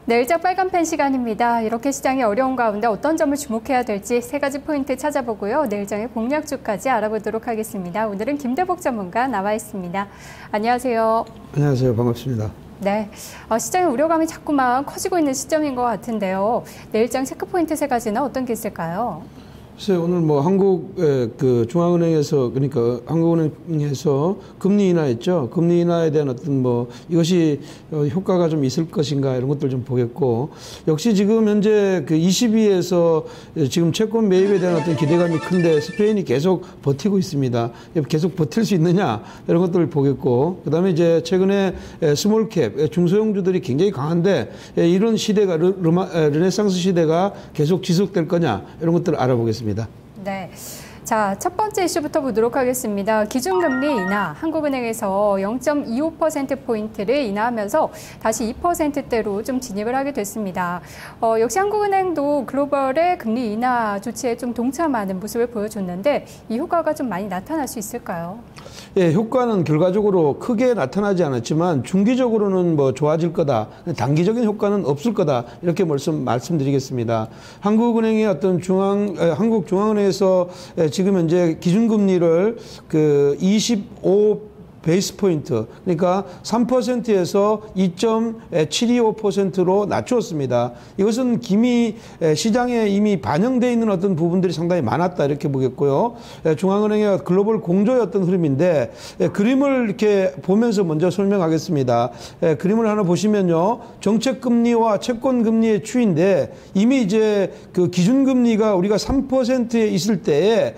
내일장 빨간펜 시간입니다. 이렇게 시장이 어려운 가운데 어떤 점을 주목해야 될지 세 가지 포인트 찾아보고요. 내일장의 공략주까지 알아보도록 하겠습니다. 오늘은 김대복 전문가 나와 있습니다. 안녕하세요. 안녕하세요. 반갑습니다. 네, 시장의 우려감이 자꾸만 커지고 있는 시점인 것 같은데요. 내일장 체크포인트 세 가지는 어떤 게 있을까요? 글쎄요, 오늘 뭐 한국의 그 중앙은행에서, 그러니까 한국은행에서 금리 인하했죠. 금리 인하에 대한 어떤 뭐 이것이 효과가 좀 있을 것인가 이런 것들 좀 보겠고, 역시 지금 현재 그 22에서 지금 채권 매입에 대한 어떤 기대감이 큰데 스페인이 계속 버티고 있습니다. 계속 버틸 수 있느냐 이런 것들을 보겠고, 그다음에 이제 최근에 스몰캡 중소형주들이 굉장히 강한데 이런 시대가 르네상스 시대가 계속 지속될 거냐 이런 것들을 알아보겠습니다. 네. 자, 첫 번째 이슈부터 보도록 하겠습니다. 기준금리 인하, 한국은행에서 0.25%포인트를 인하하면서 다시 2%대로 좀 진입을 하게 됐습니다. 역시 한국은행도 글로벌의 금리 인하 조치에 좀 동참하는 모습을 보여줬는데 이 효과가 좀 많이 나타날 수 있을까요? 예, 효과는 결과적으로 크게 나타나지 않았지만 중기적으로는 뭐 좋아질 거다. 단기적인 효과는 없을 거다. 이렇게 말씀드리겠습니다. 한국은행의 어떤 한국중앙은행에서 지금 현재 기준금리를 그 25 베이스 포인트, 그러니까 3%에서 2.725%로 낮추었습니다. 이것은 시장에 이미 반영되어 있는 어떤 부분들이 상당히 많았다 이렇게 보겠고요. 중앙은행의 글로벌 공조의 어떤 흐름인데 그림을 이렇게 보면서 먼저 설명하겠습니다. 그림을 하나 보시면요, 정책금리와 채권금리의 추이인데 이미 이제 그 기준금리가 우리가 3%에 있을 때에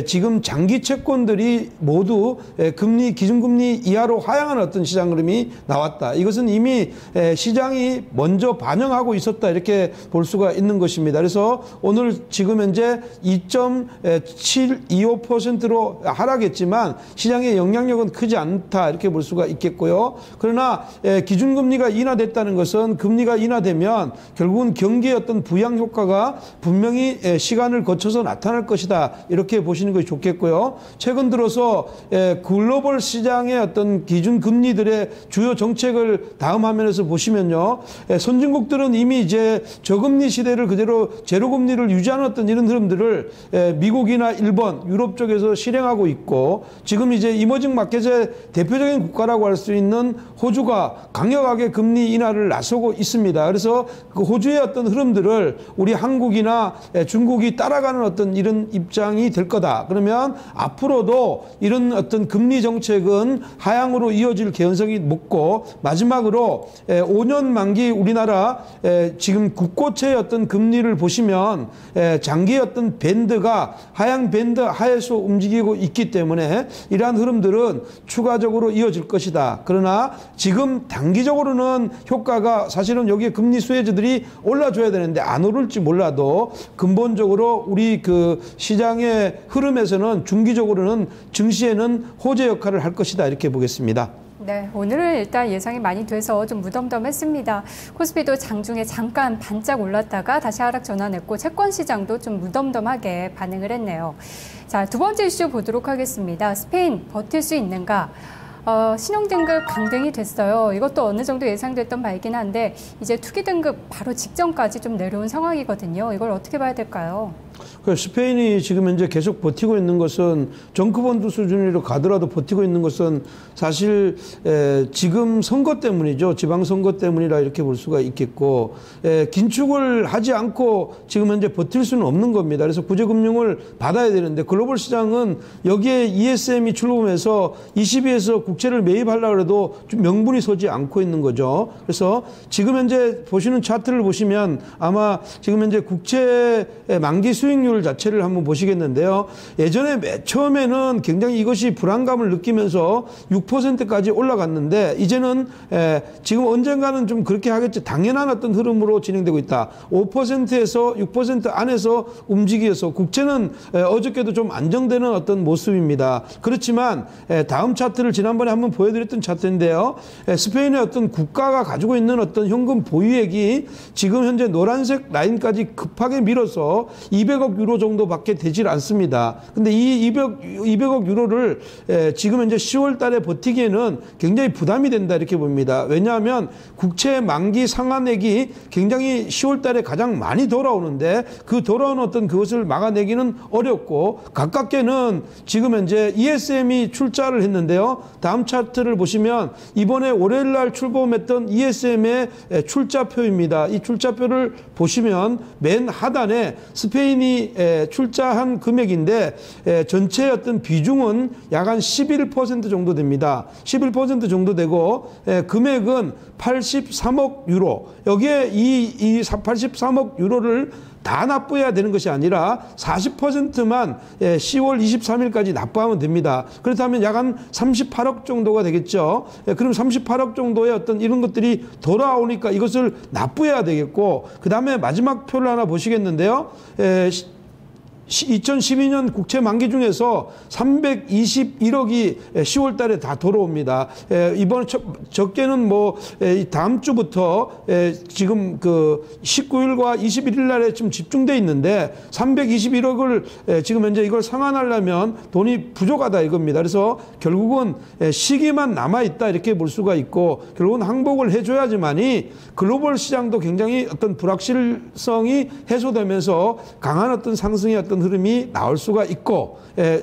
지금 장기 채권들이 모두 기준금리 이하로 하향하는 어떤 시장 흐름이 나왔다. 이것은 이미 시장이 먼저 반영하고 있었다 이렇게 볼 수가 있는 것입니다. 그래서 오늘 지금 현재 2.725%로 하락했지만 시장의 영향력은 크지 않다 이렇게 볼 수가 있겠고요. 그러나 기준금리가 인하됐다는 것은 금리가 인하되면 결국은 경기의 어떤 부양 효과가 분명히 시간을 거쳐서 나타날 것이다 이렇게 보시는 것이 좋겠고요. 최근 들어서 글로벌 시장의 어떤 기준 금리들의 주요 정책을 다음 화면에서 보시면요, 선진국들은 이미 이제 저금리 시대를 그대로 제로금리를 유지하는 어떤 이런 흐름들을 미국이나 일본, 유럽 쪽에서 실행하고 있고, 지금 이제 이머징 마켓의 대표적인 국가라고 할 수 있는 호주가 강력하게 금리 인하를 나서고 있습니다. 그래서 그 호주의 어떤 흐름들을 우리 한국이나 중국이 따라가는 어떤 이런 입장이 될 거다. 그러면 앞으로도 이런 어떤 금리 정책은 하향으로 이어질 개연성이 높고, 마지막으로 5년 만기 우리나라 지금 국고채의 어떤 금리를 보시면 장기의 어떤 밴드가 하향 밴드 하에서 움직이고 있기 때문에 이러한 흐름들은 추가적으로 이어질 것이다. 그러나 지금 단기적으로는 효과가 사실은 여기에 금리 수혜주들이 올라줘야 되는데 안 오를지 몰라도 근본적으로 우리 그 시장의 흐름에서는 중기적으로는 증시에는 호재 역할을 할 것이다 이렇게 보겠습니다. 네, 오늘은 일단 예상이 많이 돼서 좀 무덤덤했습니다. 코스피도 장중에 잠깐 반짝 올랐다가 다시 하락 전환했고 채권 시장도 좀 무덤덤하게 반응을 했네요. 자, 두 번째 이슈 보도록 하겠습니다. 스페인 버틸 수 있는가? 신용등급 강등이 됐어요. 이것도 어느 정도 예상됐던 바이긴 한데 이제 투기등급 바로 직전까지 좀 내려온 상황이거든요. 이걸 어떻게 봐야 될까요? 스페인이 지금 현재 계속 버티고 있는 것은 정크본드 수준으로 가더라도 버티고 있는 것은 사실 지금 선거 때문이죠. 지방선거 때문이라 이렇게 볼 수가 있겠고, 긴축을 하지 않고 지금 현재 버틸 수는 없는 겁니다. 그래서 구제금융을 받아야 되는데 글로벌 시장은 여기에 ESM이 출범해서 22에서 국채를 매입하려고 해도 좀 명분이 서지 않고 있는 거죠. 그래서 지금 현재 보시는 차트를 보시면 아마 지금 현재 국채 만기 수익률 자체를 한번 보시겠는데요. 예전에 처음에는 굉장히 이것이 불안감을 느끼면서 6%까지 올라갔는데 이제는 지금 언젠가는 좀 그렇게 하겠지, 당연한 어떤 흐름으로 진행되고 있다. 5%에서 6% 안에서 움직여서 국채는 어저께도 좀 안정되는 어떤 모습입니다. 그렇지만 다음 차트를 지난번에 한번 보여드렸던 차트인데요. 스페인의 어떤 국가가 가지고 있는 어떤 현금 보유액이 지금 현재 노란색 라인까지 급하게 밀어서 200억 유로 정도밖에 되질 않습니다. 근데 이 200억 유로를 지금 현재 10월 달에 버티기에는 굉장히 부담이 된다 이렇게 봅니다. 왜냐하면 국채 만기 상환액이 굉장히 10월 달에 가장 많이 돌아오는데 그 돌아오는 어떤 그것을 막아내기는 어렵고, 가깝게는 지금 현재 ESM이 출자를 했는데요. 다음 차트를 보시면 이번에 월요일 날 출범했던 ESM의 출자표입니다. 이 출자표를 보시면 맨 하단에 스페인이 출자한 금액인데 전체 어떤 비중은 약 한 11% 정도 됩니다. 11% 정도 되고 금액은 83억 유로. 여기에 이 83억 유로를 다 납부해야 되는 것이 아니라 40%만 10월 23일까지 납부하면 됩니다. 그렇다면 약 한 38억 정도가 되겠죠. 그럼 38억 정도의 어떤 이런 것들이 돌아오니까 이것을 납부해야 되겠고, 그 다음에 마지막 표를 하나 보시겠는데요. 2012년 국채 만기 중에서 321억이 10월 달에 다 돌아옵니다. 이번 적게는 뭐 다음 주부터 지금 그 19일과 21일 날에 좀 집중돼 있는데 321억을 지금 현재 이걸 상환하려면 돈이 부족하다 이겁니다. 그래서 결국은 시기만 남아 있다 이렇게 볼 수가 있고, 결국은 항복을 해줘야지만이 글로벌 시장도 굉장히 어떤 불확실성이 해소되면서 강한 어떤 상승의 어떤 흐름이 나올 수가 있고,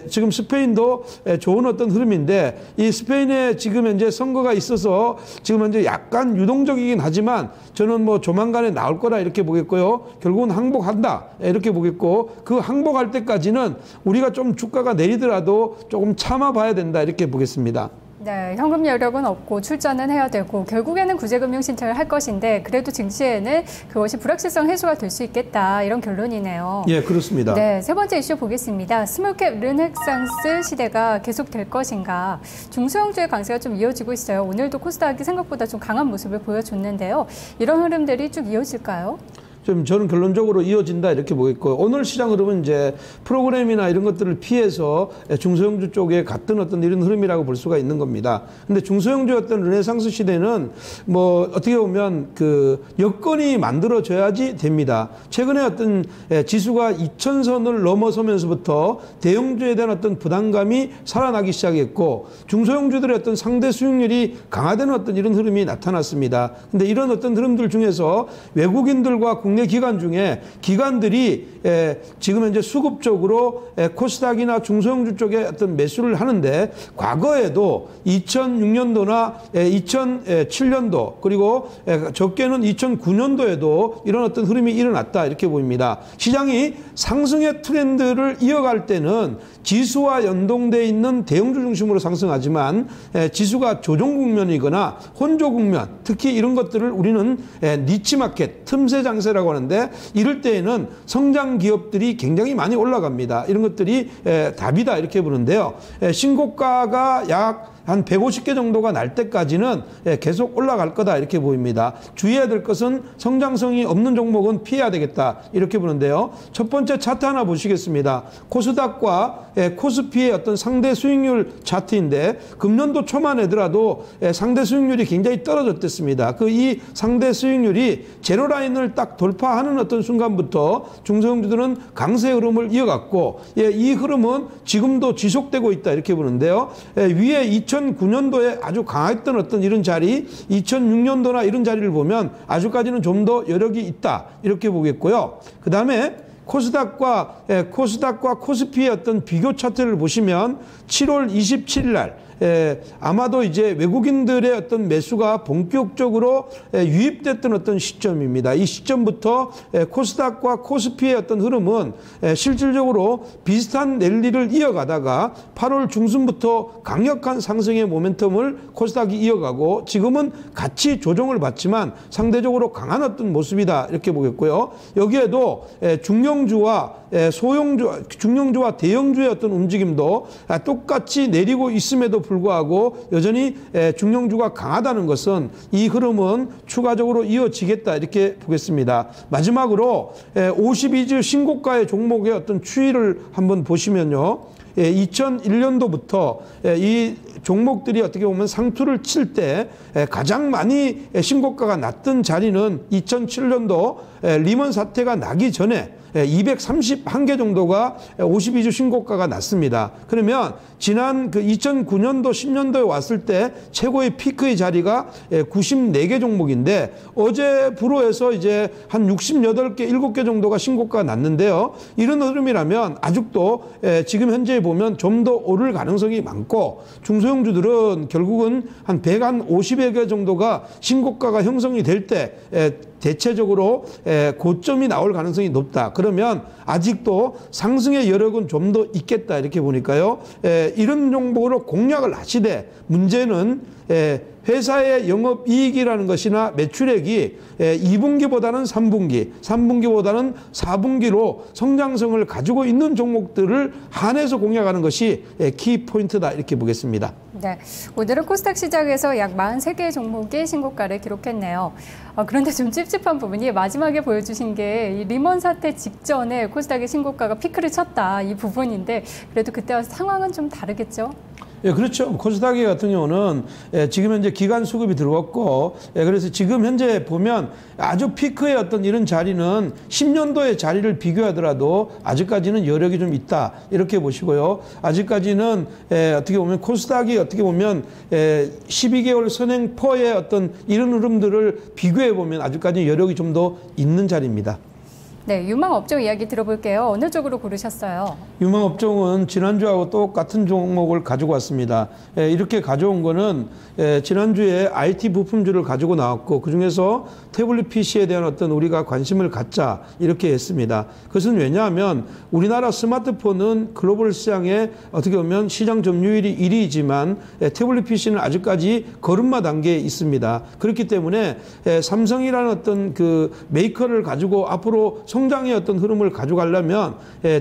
지금 스페인도 좋은 어떤 흐름인데, 이 스페인에 지금 현재 선거가 있어서 지금 현재 약간 유동적이긴 하지만 저는 뭐 조만간에 나올 거라 이렇게 보겠고요. 결국은 항복한다 이렇게 보겠고, 그 항복할 때까지는 우리가 좀 주가가 내리더라도 조금 참아봐야 된다 이렇게 보겠습니다. 네, 현금 여력은 없고 출자는 해야 되고 결국에는 구제금융 신청을 할 것인데, 그래도 증시에는 그것이 불확실성 해소가 될 수 있겠다, 이런 결론이네요. 예, 그렇습니다. 네, 세 번째 이슈 보겠습니다. 스몰캡 르네상스 시대가 계속될 것인가. 중소형주의 강세가 좀 이어지고 있어요. 오늘도 코스닥이 생각보다 좀 강한 모습을 보여줬는데요. 이런 흐름들이 쭉 이어질까요? 좀 저는 결론적으로 이어진다 이렇게 보겠고, 오늘 시장 흐름은 이제 프로그램이나 이런 것들을 피해서 중소형주 쪽에 갔던 어떤 이런 흐름이라고 볼 수가 있는 겁니다. 근데 중소형주 어떤 르네상스 시대는 뭐 어떻게 보면 그 여건이 만들어져야지 됩니다. 최근에 어떤 지수가 2000선을 넘어서면서부터 대형주에 대한 어떤 부담감이 살아나기 시작했고, 중소형주들의 어떤 상대 수익률이 강화되는 어떤 이런 흐름이 나타났습니다. 근데 이런 어떤 흐름들 중에서 외국인들과 국내 기관 중에 기관들이 지금 현재 수급적으로 코스닥이나 중소형주 쪽에 어떤 매수를 하는데, 과거에도 2006년도나 2007년도 그리고 적게는 2009년도에도 이런 어떤 흐름이 일어났다 이렇게 보입니다. 시장이 상승의 트렌드를 이어갈 때는 지수와 연동되어 있는 대형주 중심으로 상승하지만 지수가 조정 국면이거나 혼조 국면, 특히 이런 것들을 우리는 니치 마켓, 틈새 장세라고 하는데, 이럴 때에는 성장 기업들이 굉장히 많이 올라갑니다. 이런 것들이 답이다 이렇게 보는데요. 신고가가 약 한 150개 정도가 날 때까지는 계속 올라갈 거다 이렇게 보입니다. 주의해야 될 것은 성장성이 없는 종목은 피해야 되겠다 이렇게 보는데요. 첫 번째 차트 하나 보시겠습니다. 코스닥과 코스피의 어떤 상대 수익률 차트인데, 금년도 초만 해더라도 상대 수익률이 굉장히 떨어졌댔습니다. 이 상대 수익률이 제로라인을 딱 돌파하는 어떤 순간부터 중소형주들은 강세 흐름을 이어갔고, 이 흐름은 지금도 지속되고 있다 이렇게 보는데요. 위에 2009년도에 아주 강했던 어떤 이런 자리, 2006년도나 이런 자리를 보면 아직까지는 좀 더 여력이 있다 이렇게 보겠고요. 그 다음에 코스닥과 코스피의 어떤 비교 차트를 보시면 7월 27일 날 아마도 이제 외국인들의 어떤 매수가 본격적으로 유입됐던 어떤 시점입니다. 이 시점부터 코스닥과 코스피의 어떤 흐름은 실질적으로 비슷한 랠리를 이어가다가 8월 중순부터 강력한 상승의 모멘텀을 코스닥이 이어가고, 지금은 같이 조정을 받지만 상대적으로 강한 어떤 모습이다 이렇게 보겠고요. 여기에도 중형주와 중형주와 대형주의 어떤 움직임도 똑같이 내리고 있음에도 불구하고 여전히 중형주가 강하다는 것은, 이 흐름은 추가적으로 이어지겠다 이렇게 보겠습니다. 마지막으로 52주 신고가의 종목의 어떤 추이를 한번 보시면요. 2001년도부터 이 종목들이 어떻게 보면 상투를 칠 때 가장 많이 신고가가 났던 자리는 2007년도 리먼 사태가 나기 전에 231개 정도가 52주 신고가가 났습니다. 그러면 지난 그 2009년도 10년도에 왔을 때 최고의 피크의 자리가 94개 종목인데 어제 불호에서 이제 한 68개, 7개 정도가 신고가가 났는데요. 이런 흐름이라면 아직도 지금 현재 보면 좀 더 오를 가능성이 많고 중소형주들은 결국은 한 150여 개 정도가 신고가가 형성이 될 때 대체적으로 고점이 나올 가능성이 높다. 그러면 아직도 상승의 여력은 좀 더 있겠다. 이렇게 보니까요. 이런 종목으로 공략을 하시되 문제는 회사의 영업이익이라는 것이나 매출액이 2분기보다는 3분기, 3분기보다는 4분기로 성장성을 가지고 있는 종목들을 한해서 공략하는 것이 키포인트다. 이렇게 보겠습니다. 네, 오늘은 코스닥 시장에서 약 43개의 종목이 신고가를 기록했네요. 그런데 좀 찝찝한 부분이 마지막에 보여주신 게 리먼 사태 직전에 코스닥의 신고가가 피크를 쳤다. 이 부분인데 그래도 그때와 상황은 좀 다르겠죠? 예, 그렇죠. 코스닥 같은 경우는 지금 현재 기간 수급이 들어왔고, 그래서 지금 현재 보면 아주 피크의 어떤 이런 자리는 10년도의 자리를 비교하더라도 아직까지는 여력이 좀 있다. 이렇게 보시고요. 아직까지는 어떻게 보면 코스닥이 어떻게 보면 12개월 선행포의 어떤 이런 흐름들을 비교해 보면 아직까지 여력이 좀 더 있는 자리입니다. 네, 유망업종 이야기 들어볼게요. 어느 쪽으로 고르셨어요? 유망업종은 지난주하고 똑같은 종목을 가지고 왔습니다. 이렇게 가져온 거는 지난주에 IT 부품주를 가지고 나왔고 그중에서 태블릿 PC에 대한 어떤 우리가 관심을 갖자 이렇게 했습니다. 그것은 왜냐하면 우리나라 스마트폰은 글로벌 시장에 어떻게 보면 시장 점유율이 1위이지만 태블릿 PC는 아직까지 걸음마 단계에 있습니다. 그렇기 때문에 삼성이라는 어떤 그 메이커를 가지고 앞으로 성장의 어떤 흐름을 가져가려면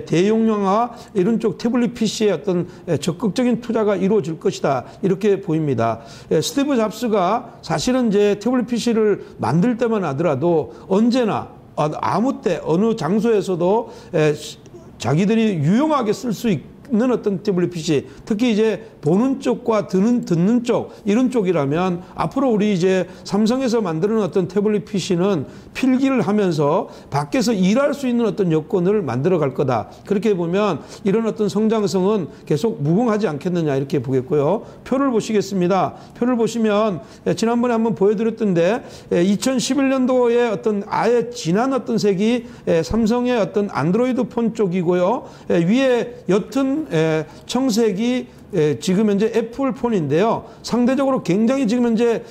대용량화 이런 쪽 태블릿 PC의 어떤 적극적인 투자가 이루어질 것이다. 이렇게 보입니다. 스티브 잡스가 사실은 이제 태블릿 PC를 만들 때만 하더라도 언제나 아무 때 어느 장소에서도 자기들이 유용하게 쓸 수 있는 어떤 태블릿 PC, 특히 이제 보는 쪽과 듣는 쪽 이런 쪽이라면 앞으로 우리 이제 삼성에서 만드는 어떤 태블릿 PC는 필기를 하면서 밖에서 일할 수 있는 어떤 여건을 만들어 갈 거다. 그렇게 보면 이런 어떤 성장성은 계속 무궁하지 않겠느냐 이렇게 보겠고요. 표를 보시겠습니다. 표를 보시면 지난번에 한번 보여드렸던데 2011년도에 어떤 아예 진한 어떤 색이 삼성의 어떤 안드로이드 폰 쪽이고요. 위에 옅은 청색이 지금 현재 애플 폰인데요. 상대적으로 굉장히 지금 현재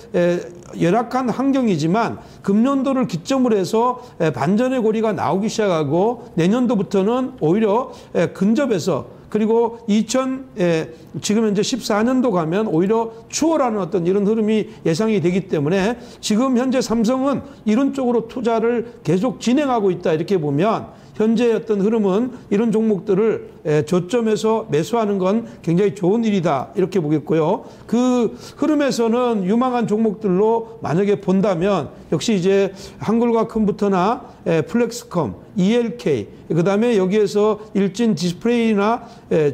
열악한 환경이지만 금년도를 기점으로 해서 반전의 고리가 나오기 시작하고 내년도부터는 오히려 근접해서 그리고 지금 현재 14년도 가면 오히려 추월하는 어떤 이런 흐름이 예상이 되기 때문에 지금 현재 삼성은 이런 쪽으로 투자를 계속 진행하고 있다 이렇게 보면 현재의 어떤 흐름은 이런 종목들을 저점에서 매수하는 건 굉장히 좋은 일이다 이렇게 보겠고요. 그 흐름에서는 유망한 종목들로 만약에 본다면 역시 이제 한글과 컴퓨터나 플렉스컴, ELK 그다음에 여기에서 일진 디스플레이나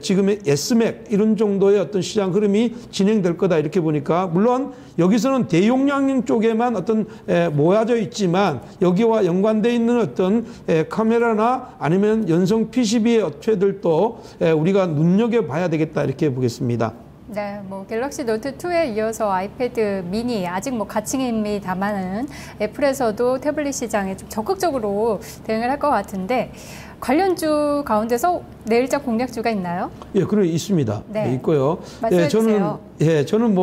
지금의 S맥 이런 정도의 어떤 시장 흐름이 진행될 거다 이렇게 보니까 물론 여기서는 대용량 쪽에만 어떤 모아져 있지만 여기와 연관되어 있는 어떤 카메라나 아니면 연성 PCB의 업체들도 우리가 눈여겨봐야 되겠다 이렇게 보겠습니다. 네, 갤럭시 노트 2에 이어서 아이패드 미니 아직 가칭임이 애플에서도 태블릿 시장에 좀 적극적으로 대응을 할 것 같은데 관련주 가운데서 내일자 공략주가 있나요? 예, 그래 있습니다. 네, 있고요. 말씀해 주세요. 저는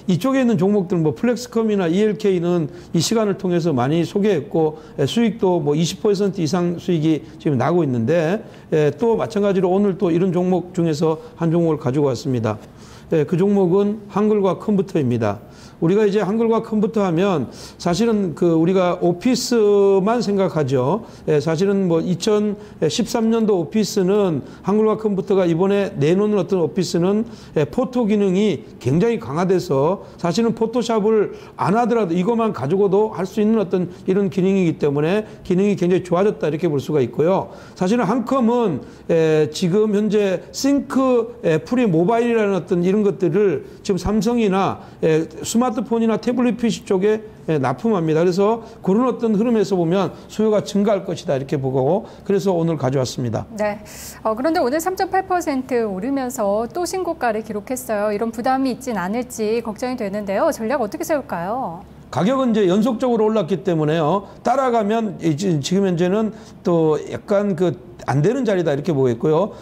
이쪽에 있는 종목들 플렉스컴이나 ELK는 이 시간을 통해서 많이 소개했고 수익도 20% 이상 수익이 지금 나고 있는데 또 마찬가지로 오늘 또 이런 종목 중에서 한 종목을 가지고 왔습니다. 그 종목은 한글과 컴퓨터입니다. 우리가 이제 한글과 컴퓨터 하면 사실은 우리가 오피스만 생각하죠. 사실은 2013년도 오피스는 한글과 컴퓨터가 이번에 내놓는 어떤 오피스는 포토 기능이 굉장히 강화돼서 사실은 포토샵을 안 하더라도 이것만 가지고도 할 수 있는 어떤 이런 기능이기 때문에 기능이 굉장히 좋아졌다 이렇게 볼 수가 있고요. 사실은 한컴은 지금 현재 싱크 프리 모바일이라는 어떤 이런 것들을 지금 삼성이나 스마트 스마트폰이나 태블릿 PC 쪽에 납품합니다. 그래서 그런 어떤 흐름에서 보면 수요가 증가할 것이다 이렇게 보고 그래서 오늘 가져왔습니다. 네. 그런데 오늘 3.8% 오르면서 또 신고가를 기록했어요. 이런 부담이 있진 않을지 걱정이 되는데요. 전략 어떻게 세울까요? 가격은 이제 연속적으로 올랐기 때문에요. 따라가면 지금 현재는 또 약간 안 되는 자리다 이렇게 보겠고요.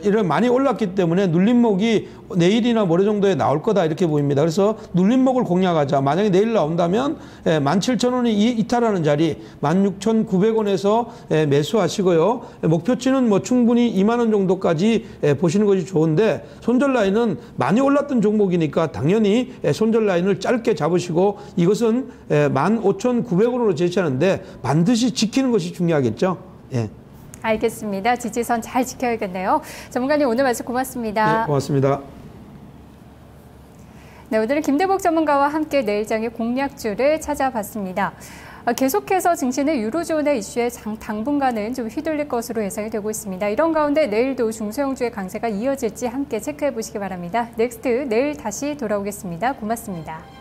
이런 많이 올랐기 때문에 눌림목이 내일이나 모레 정도에 나올 거다 이렇게 보입니다. 그래서 눌림목을 공략하자. 만약에 내일 나온다면 17,000원이 이탈하는 자리 16,900원에서 매수하시고요. 목표치는 뭐 충분히 2만 원 정도까지 보시는 것이 좋은데 손절 라인은 많이 올랐던 종목이니까 당연히 손절 라인을 짧게 잡으시고 이것은 15,900원으로 제시하는데 반드시 지키는 것이 중요하겠죠. 예. 알겠습니다. 지지선 잘 지켜야겠네요. 전문가님 오늘 말씀 고맙습니다. 네, 고맙습니다. 네, 오늘은 김대복 전문가와 함께 내일장의 공략주를 찾아봤습니다. 계속해서 증시는 유로존의 이슈에 당분간은 좀 휘둘릴 것으로 예상이 되고 있습니다. 이런 가운데 내일도 중소형주의 강세가 이어질지 함께 체크해 보시기 바랍니다. 넥스트 내일 다시 돌아오겠습니다. 고맙습니다.